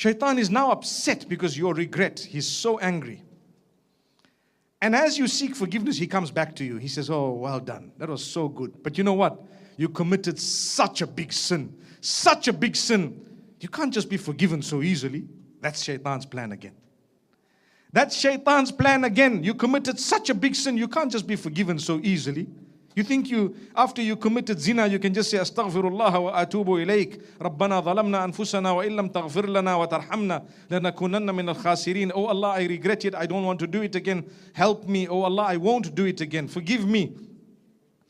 Shaitan is now upset because your regret. He's so angry. And as you seek forgiveness, he comes back to you. He says, oh, well done. That was so good. But you know what? You committed such a big sin. Such a big sin. You can't just be forgiven so easily. That's Shaitan's plan again. That's Shaitan's plan again. You committed such a big sin. You can't just be forgiven so easily. You think after you committed zina, you can just say, Astaghfirullah wa atubu ilayk. Rabbana zalamna anfusana wa illam taghfir lana wa tarhamna lanakunanna min al-khasirin. Oh Allah, I regret it. I don't want to do it again. Help me. Oh Allah, I won't do it again. Forgive me.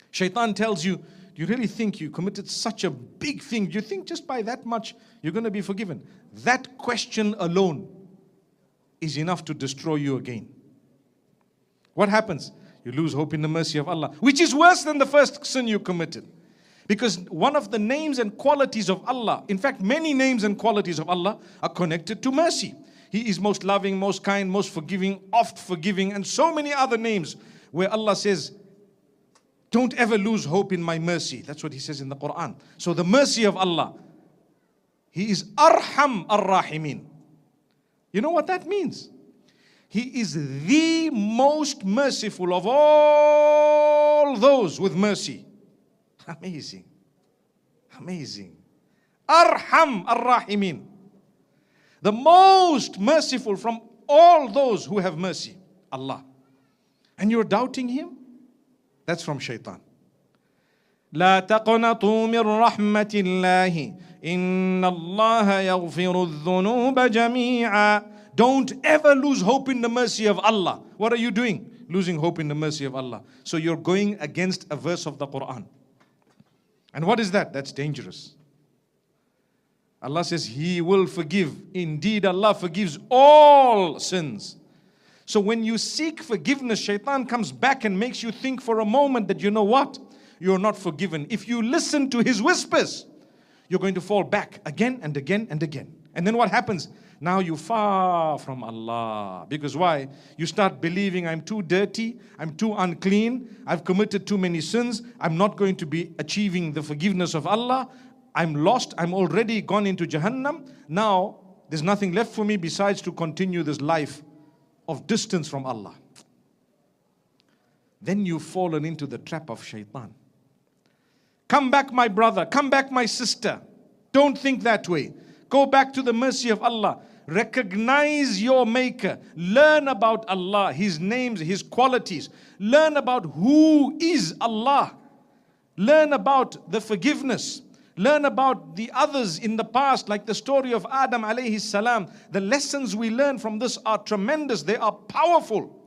Shaitan tells you, do you really think you committed such a big thing? Do you think just by that much you're going to be forgiven? That question alone is enough to destroy you again. What happens? You lose hope in the mercy of Allah, which is worse than the first sin you committed. Because one of the names and qualities of Allah, in fact, many names and qualities of Allah are connected to mercy. He is most loving, most kind, most forgiving, oft forgiving, and so many other names where Allah says, don't ever lose hope in my mercy. That's what He says in the Quran. So the mercy of Allah, He is Arham Ar-Rahimin. You know what that means? He is the most merciful of all those with mercy. Amazing. Amazing. Arham Ar-Rahimin. The most merciful from all those who have mercy. Allah. And you're doubting Him? That's from Shaitan. لا تقنطوا من رحمة الله إن الله يغفر الذنوب جميعا. Don't ever lose hope in the mercy of Allah. What are you doing? Losing hope in the mercy of Allah. So you're going against a verse of the Quran. And what is that? That's dangerous. Allah says He will forgive. Indeed, Allah forgives all sins. So when you seek forgiveness, Shaitan comes back and makes you think for a moment that you know what? You're not forgiven. If you listen to his whispers, you're going to fall back again and again and again. And then what happens? Now you're far from Allah. Because why? You start believing, I'm too dirty, I'm too unclean, I've committed too many sins, I'm not going to be achieving the forgiveness of Allah, I'm lost, I'm already gone into Jahannam. Now there's nothing left for me besides to continue this life of distance from Allah. Then you've fallen into the trap of Shaitan. Come back, my brother, come back, my sister. Don't think that way. Go back to the mercy of Allah. Recognize your Maker. Learn about Allah, His names, His qualities. Learn about who is Allah. Learn about the forgiveness. Learn about the others in the past, like the story of Adam alayhi salam. The lessons we learn from this are tremendous. They are powerful.